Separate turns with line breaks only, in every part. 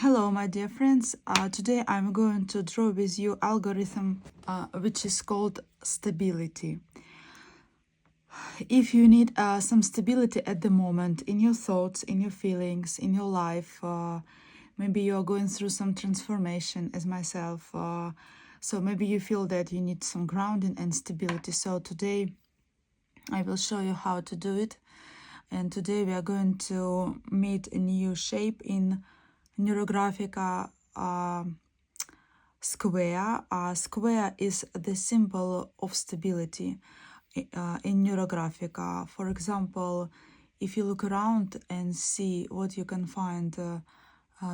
Hello, my dear friends. Today I'm going to draw with you algorithm which is called stability. If you need some stability at the moment in your thoughts, in your feelings, in your life, maybe you're going through some transformation as myself. So maybe you feel that you need some grounding and stability. So today I will show you how to do it. And today we are going to meet a new shape in Neurographica square. Square is the symbol of stability in Neurographica. For example, if you look around and see what you can find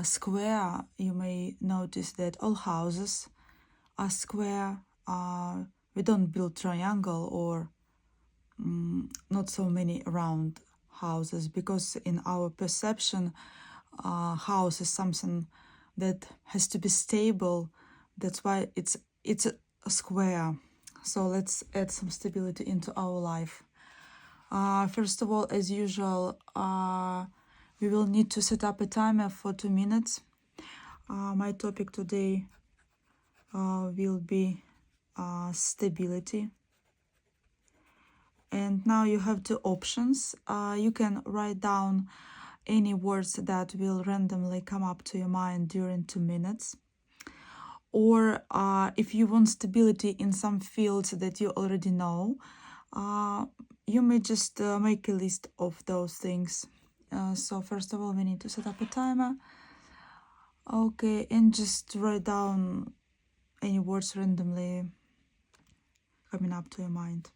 square, you may notice that all houses are square. We don't build triangle or not so many round houses, because in our perception house is something that has to be stable. That's why it's a square. So let's add some stability into our life. First of all, as usual, we will need to set up a timer for 2 minutes. My topic today will be stability. And now you have two options. You can write down any words that will randomly come up to your mind during 2 minutes. Or if you want stability in some fields that you already know, you may just make a list of those things. So first of all, we need to set up a timer. Okay, and just write down any words randomly coming up to your mind.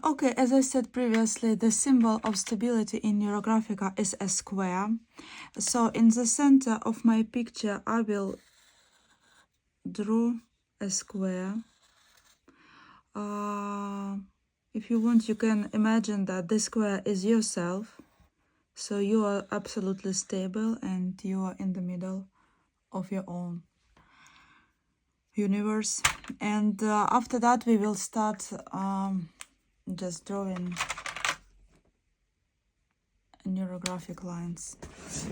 Okay, as I said previously, the symbol of stability in Neurographica is a square. So in the center of my picture, I will draw a square. If you want, you can imagine that this square is yourself. So you are absolutely stable and you are in the middle of your own universe. And after that, we will start just drawing neurographic lines.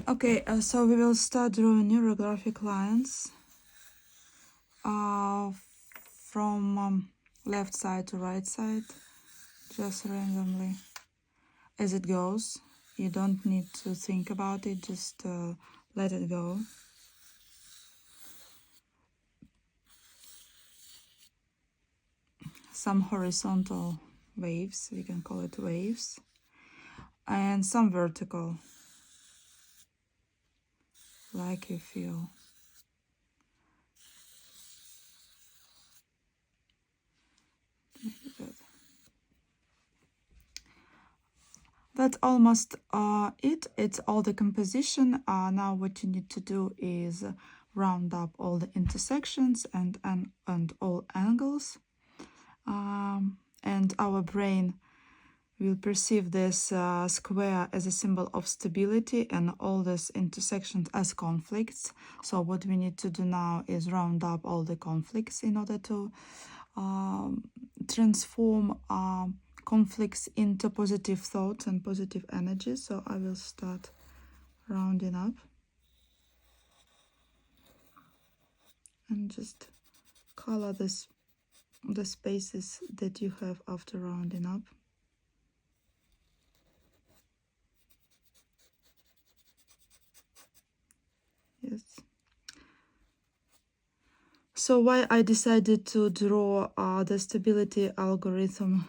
Okay, so we will start drawing neurographic lines from left side to right side, just randomly as it goes. You don't need to think about it, just let it go. Some horizontal waves, we can call it waves, and some vertical, like you feel. That's almost it. It's all the composition. Now what you need to do is round up all the intersections and all angles. And our brain will perceive this square as a symbol of stability and all these intersections as conflicts. So what we need to do now is round up all the conflicts in order to transform conflicts into positive thoughts and positive energy. So I will start rounding up and just color the spaces that you have after rounding up. Yes. So why I decided to draw the stability algorithm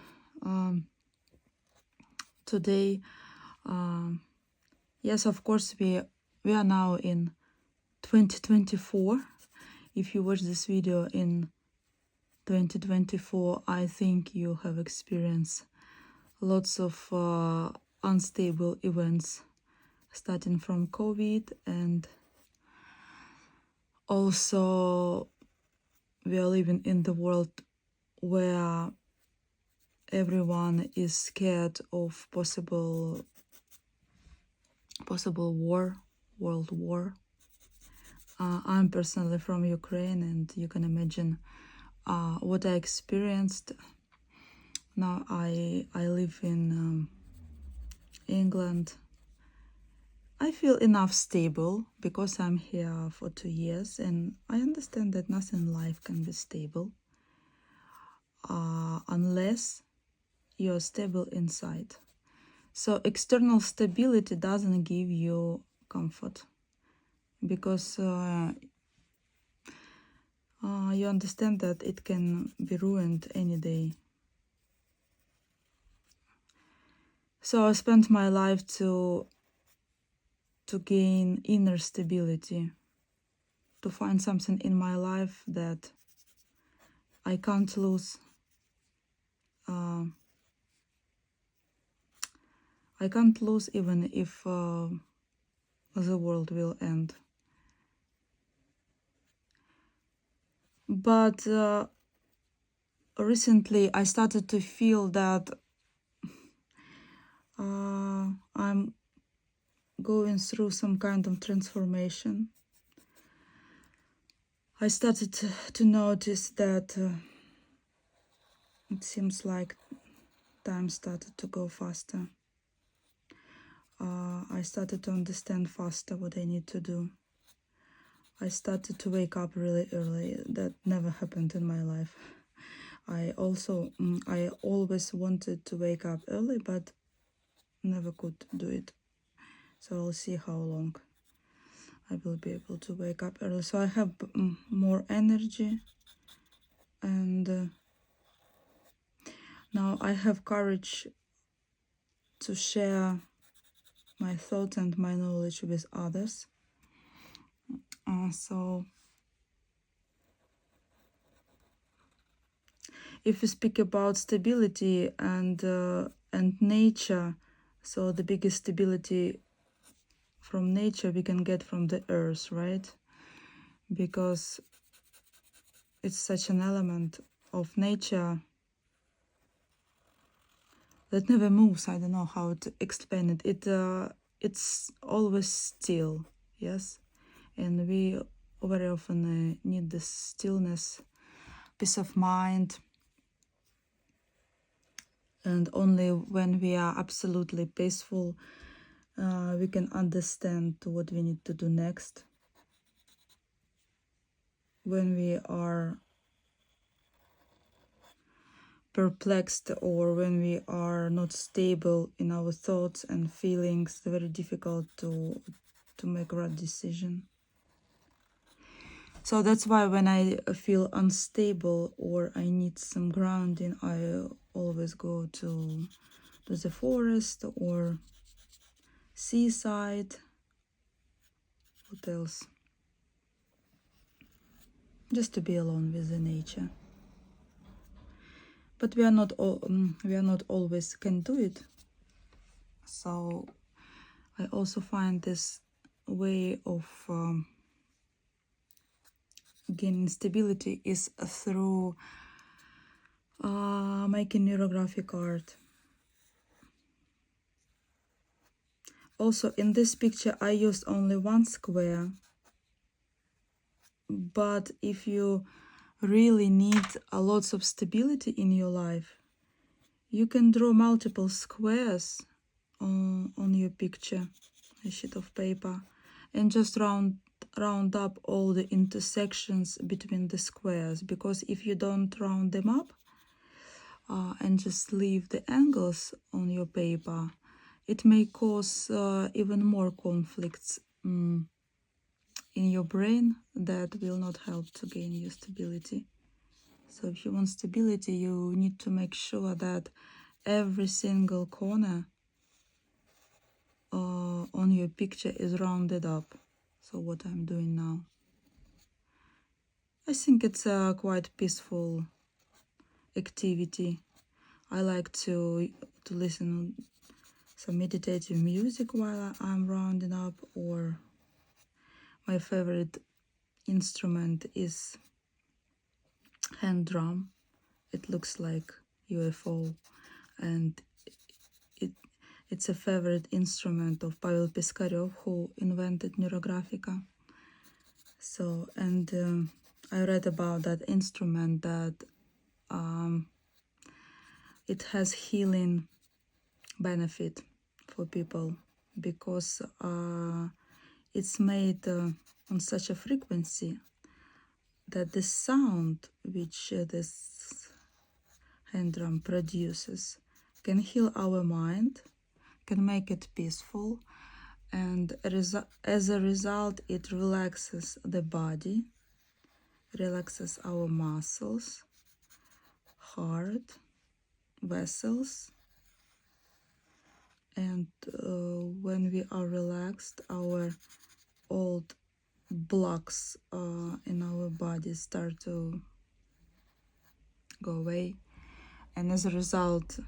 today? Yes, of course, we are now in 2024. If you watch this video in 2024, I think you have experienced lots of unstable events, starting from COVID, and also we are living in the world where everyone is scared of possible world war. I'm personally from Ukraine, and you can imagine what I experienced. Now I live in England. I feel enough stable because I'm here for 2 years, and I understand that nothing in life can be stable unless you're stable inside. So external stability doesn't give you comfort because you understand that it can be ruined any day. So I spent my life to gain inner stability, to find something in my life that I can't lose. I can't lose even if the world will end. But recently I started to feel that I'm going through some kind of transformation. I started to notice that it seems like time started to go faster. I started to understand faster what I need to do. I started to wake up really early. That never happened in my life. I always wanted to wake up early, but never could do it. So I'll see how long I will be able to wake up early. So I have more energy, and now I have courage to share my thoughts and my knowledge with others. So if we speak about stability and nature, so the biggest stability from nature we can get from the earth, right? Because it's such an element of nature that never moves. I don't know how to explain it. It's always still, yes, and we very often need this stillness, peace of mind. And only when we are absolutely peaceful, we can understand what we need to do next. When we are perplexed or when we are not stable in our thoughts and feelings, it's very difficult to make a right decision. So that's why when I feel unstable or I need some grounding, I always go to the forest or seaside. What else? Just to be alone with the nature. But we are not always can do it. So I also find this way of gaining stability is through making neurographic art. Also, in this picture, I used only one square. But if you really need a lot of stability in your life, you can draw multiple squares on your picture, a sheet of paper, and just round up all the intersections between the squares. Because if you don't round them up and just leave the angles on your paper, it may cause even more conflicts in your brain that will not help to gain your stability. So if you want stability, you need to make sure that every single corner on your picture is rounded up. So what I'm doing now. I think it's a quite peaceful activity. I like to listen some meditative music while I'm rounding up, or my favorite instrument is hand drum. It looks like UFO, and it's a favorite instrument of Pavel Piskarev, who invented Neurographica. So, and I read about that instrument that it has healing benefit for people because it's made on such a frequency that the sound which this hand drum produces can heal our mind, can make it peaceful, and as a result it relaxes the body, relaxes our muscles, heart, vessels, and when we are relaxed, our old blocks in our body start to go away, and as a result,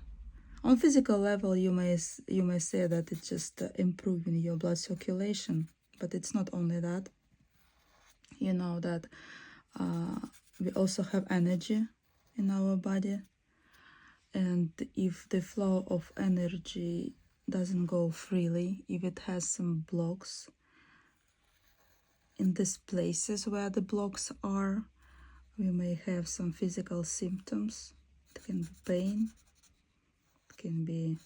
on physical level, you may say that it's just improving your blood circulation, but it's not only that. You know that we also have energy in our body, and if the flow of energy doesn't go freely, if it has some blocks in these places where the blocks are, we may have some physical symptoms. It can be pain, it can be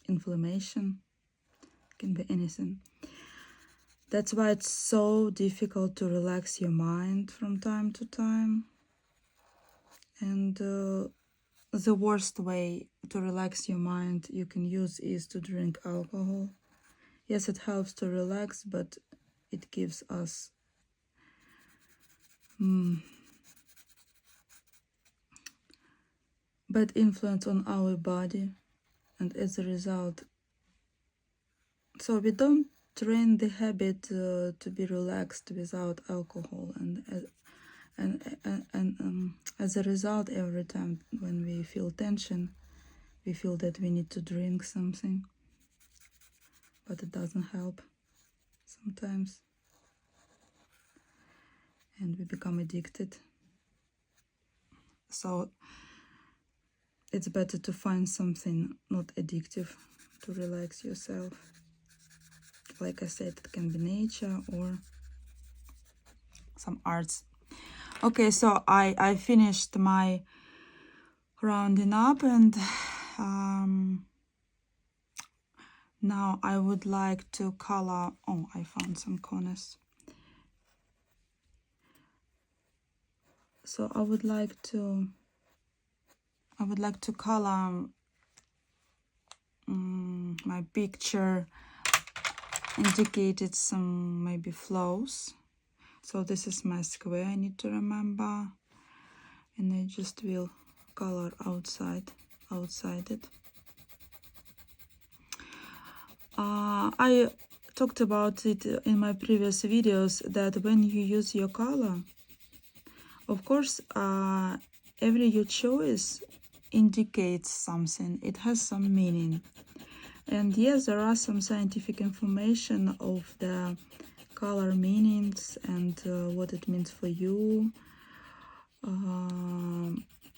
inflammation, it can be anything. That's why it's so difficult to relax your mind from time to time. And the worst way to relax your mind you can use is to drink alcohol. Yes, it helps to relax, but it gives us bad influence on our body, and as a result, so we don't train the habit to be relaxed without alcohol, and as a result, every time when we feel tension, we feel that we need to drink something, but it doesn't help sometimes, and we become addicted. So it's better to find something not addictive to relax yourself. Like I said, it can be nature or some arts. Okay, so I finished my rounding up, and now I would like to color. Oh, I found some corners. So I would like to color my picture indicated some maybe flows. So this is my square, I need to remember, and I just will color outside it. I talked about it in my previous videos that when you use your color, of course, every your choice indicates something. It has some meaning. And yes, there are some scientific information of the color meanings and what it means for you,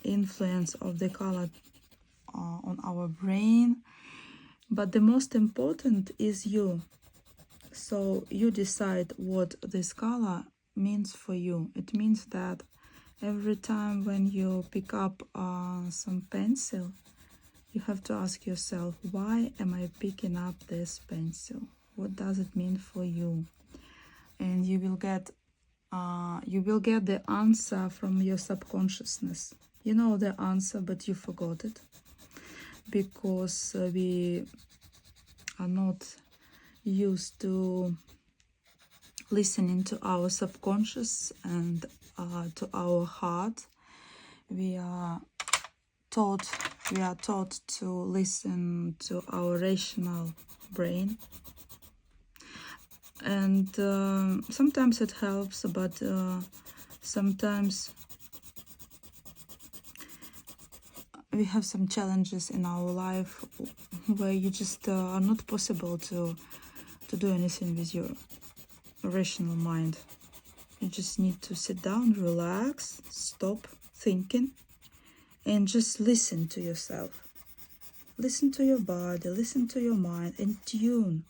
influence of the color on our brain. But the most important is you. So you decide what this color means for you. It means that every time when you pick up some pencil, you have to ask yourself, why am I picking up this pencil? What does it mean for you? And you will get the answer from your subconsciousness. You know the answer, but you forgot it because we are not used to listening to our subconscious and to our heart. We are taught to listen to our rational brain, and sometimes it helps, but sometimes we have some challenges in our life where you just are not possible to do anything with your rational mind. You just need to sit down, relax, stop thinking, and just listen to yourself. Listen to your body, listen to your mind, and tune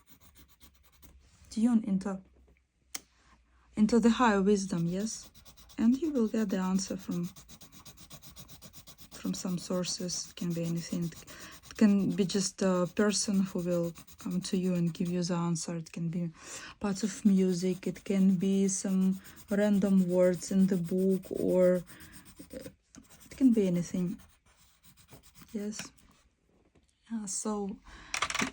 into the higher wisdom, yes, and you will get the answer from some sources. It can be anything. It can be just a person who will come to you and give you the answer. It can be parts of music. It can be some random words in the book, or it can be anything. Yes. So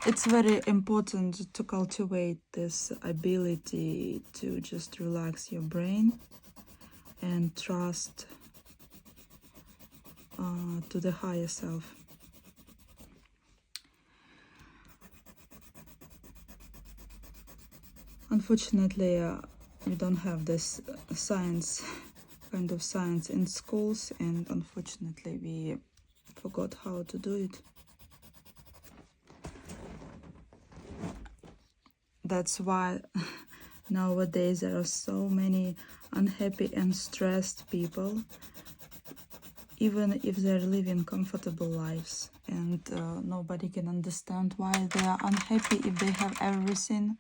it's very important to cultivate this ability to just relax your brain and trust to the higher self. Unfortunately, we don't have this kind of science in schools, and unfortunately we forgot how to do it. That's why nowadays there are so many unhappy and stressed people, even if they're living comfortable lives, and nobody can understand why they are unhappy if they have everything.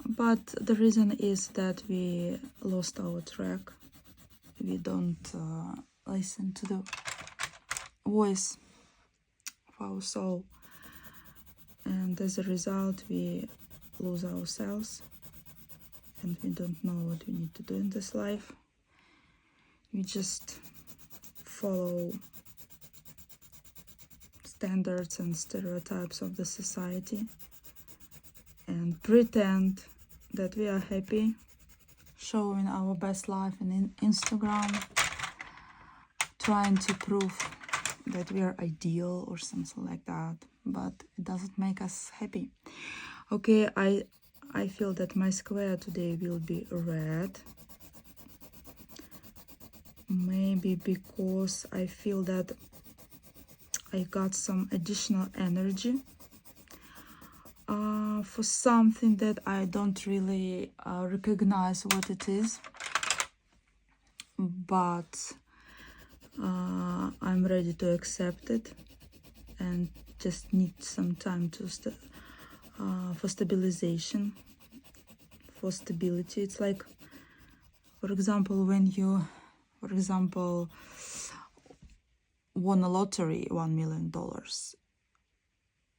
But the reason is that we lost our track. We don't listen to the voice of our soul, and as a result we lose ourselves, and we don't know what we need to do in this life. We just follow standards and stereotypes of the society and pretend that we are happy, showing our best life in Instagram, trying to prove that we are ideal or something like that, but it doesn't make us happy. Okay, I feel that my square today will be red, maybe because I feel that I got some additional energy for something that I don't really recognize what it is, but I'm ready to accept it and just need some time to for stabilization, for stability. It's like, for example, when you, for example, won a lottery, $1 million,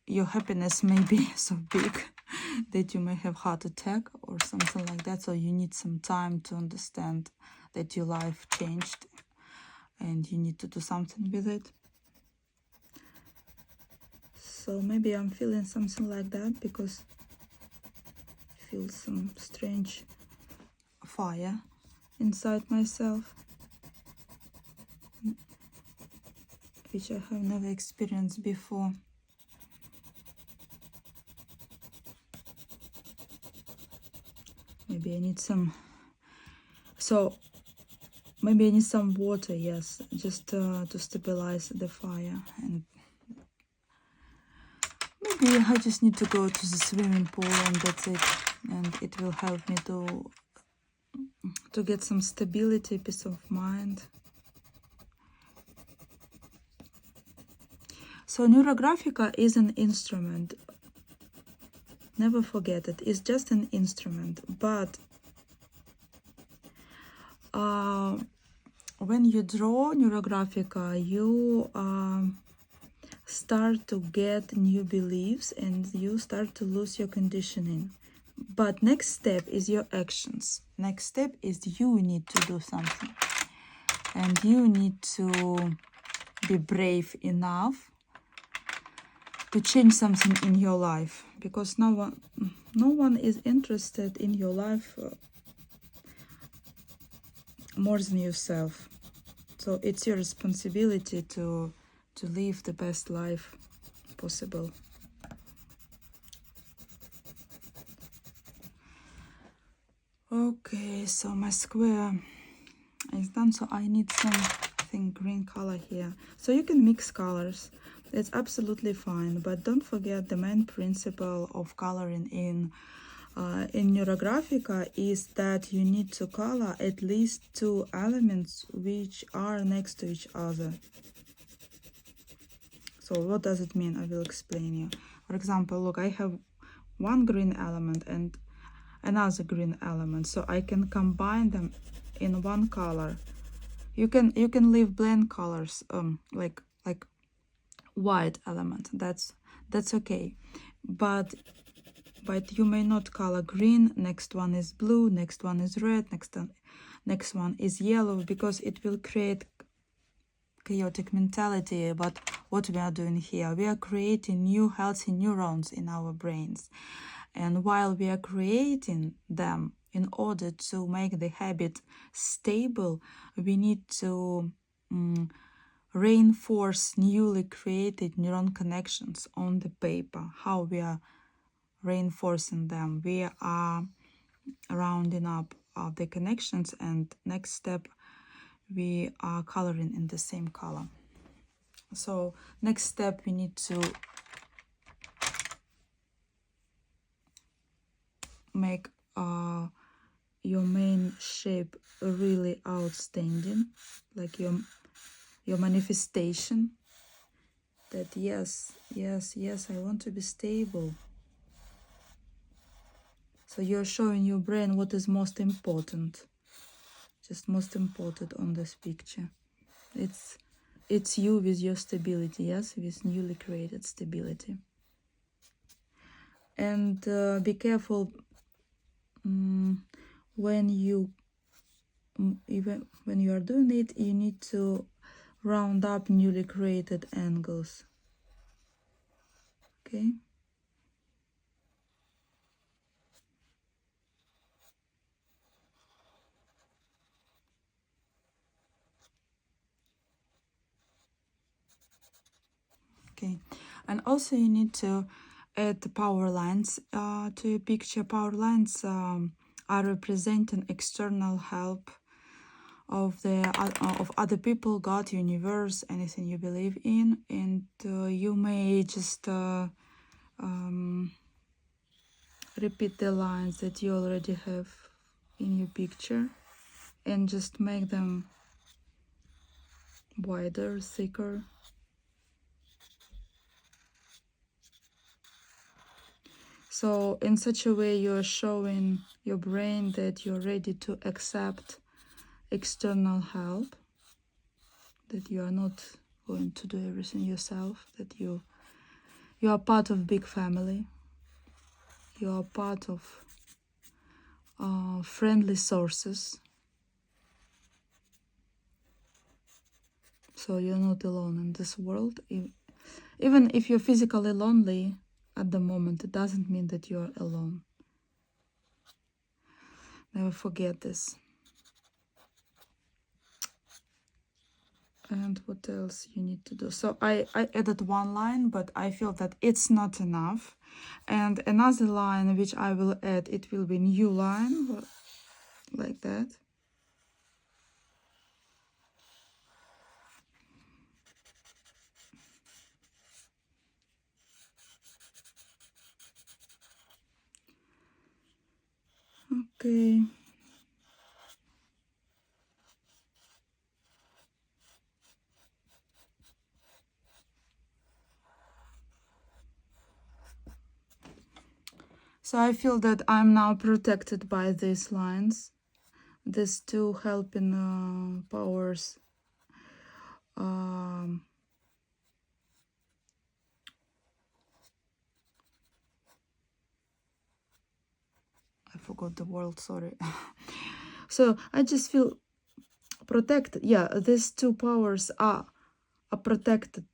your happiness may be so big that you may have heart attack or something like that. So you need some time to understand that your life changed and you need to do something with it. So maybe I'm feeling something like that because I feel some strange fire inside myself, which I have never experienced before. Maybe I need some, maybe I need some water, yes, just to stabilize the fire. And maybe I just need to go to the swimming pool and that's it. And it will help me to get some stability, peace of mind. So Neurographica is an instrument. Never forget it. It's just an instrument. But when you draw Neurographica, you start to get new beliefs and you start to lose your conditioning. But next step is your actions. Next step is you need to do something. And you need to be brave enough to change something in your life, because no one is interested in your life more than yourself. So it's your responsibility to live the best life possible. Okay, so my square is done, so I need something green color here. So you can mix colors. It's absolutely fine, but don't forget the main principle of coloring in Neurographica is that you need to color at least 2 elements which are next to each other. So what does it mean? I will explain you. For example, look, I have one green element and another green element, so I can combine them in one color. You can leave blank colors, like white element. That's okay, but you may not color green. Next one is blue. Next one is red. Next one is yellow, because it will create chaotic mentality. But what we are doing here, we are creating new healthy neurons in our brains, and while we are creating them, in order to make the habit stable, we need to reinforce newly created neuron connections on the paper. How we are reinforcing them? We are rounding up the connections, and next step, we are coloring in the same color. So next step, we need to make your main shape really outstanding, like your manifestation, that yes, I want to be stable. So you're showing your brain what is most important, just most important on this picture. It's you with your stability, yes, with newly created stability. And be careful when you even when you are doing it, you need to round up newly created angles. Okay. Okay, and also you need to add the power lines to your picture. Power lines are representing external help of other people, God, universe, anything you believe in, and you may just repeat the lines that you already have in your picture, and just make them wider, thicker. So in such a way, you're showing your brain that you're ready to accept external help, that you are not going to do everything yourself, that you are part of big family, you are part of friendly sources. So you're not alone in this world. Even if you're physically lonely at the moment, it doesn't mean that you're alone. Never forget this. And what else you need to do? So I added one line, but I feel that it's not enough. And another line which I will add, it will be new line, like that. Okay. So I feel that I'm now protected by these lines. These two helping powers. I forgot the word, sorry. So I just feel protected. Yeah, these two powers are protecting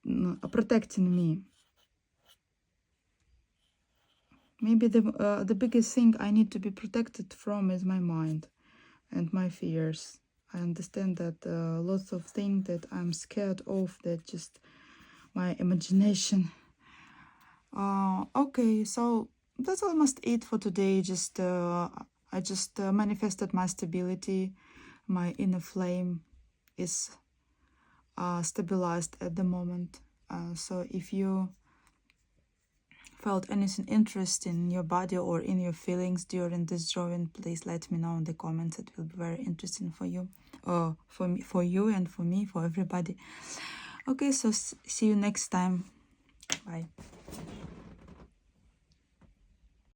me. Maybe the biggest thing I need to be protected from is my mind and my fears. I understand that lots of things that I'm scared of, that just my imagination. Okay, so that's almost it for today. Just I just manifested my stability. My inner flame is stabilized at the moment. So if you felt anything interesting in your body or in your feelings during this drawing, please let me know in the comments. It will be very interesting for you, for me, for you, and for me, for everybody. Okay, so see you next time. Bye.